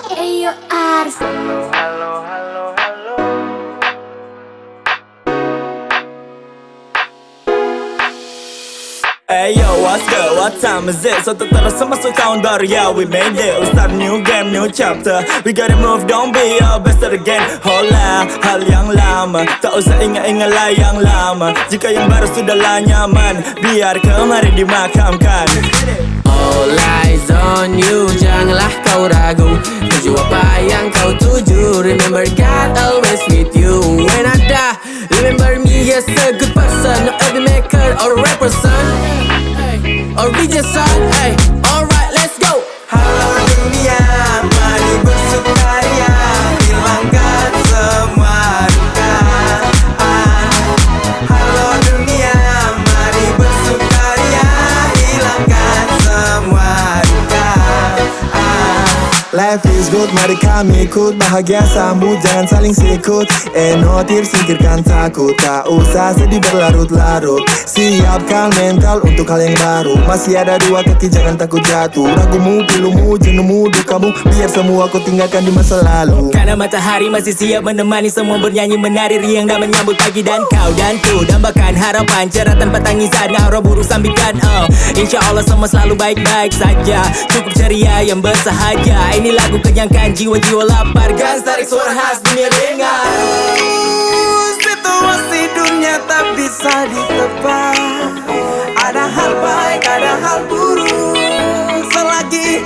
Eyo Ars. Halo, halo, halo. Hey yo, what's good? What time is it? So terus masuk tahun baru, yeah, we made it. We start new game, new chapter. We gotta move, don't be our best again. Hola, hal yang lama, tak usah ingat-ingat lah yang lama. Jika yang baru sudahlah nyaman, biar kemarin dimakamkan. All eyes on you, janganlah kau ragu. Tuju apa yang kau tuju. Remember God always with you. When I die, remember me as a good person. Not every maker or rapper son, or DJ son. Hey, alright, let's go. Halo dunia, mari bersukaria, hilangkan semua duka. Halo dunia, mari bersukaria, hilangkan semua duka. Life is good, mari kami ikut. Bahagia sambut, jangan saling sikut. Enotir, singkirkan takut. Tak usah sedih berlarut-larut. Siapkan mental untuk hal yang baru. Masih ada dua kaki, jangan takut jatuh. Ragumu, pilumu, jenuhmu, dukamu, biar semua kau tinggalkan di masa lalu. Karena matahari masih siap menemani semua bernyanyi menari riang dan menyambut pagi. Dan kau dan ku dambakan harapan cerah tanpa tangisan. Aura buruk sambikan, insya Allah semua selalu baik-baik saja. Cukup ceria yang bersahaja. Ini lagu kenyangkan jiwa-jiwa lapar. Gans tarik suara khas dunia dengar. Situasi dunia tak bisa ditebak. Ada hal baik, ada hal buruk. Selagi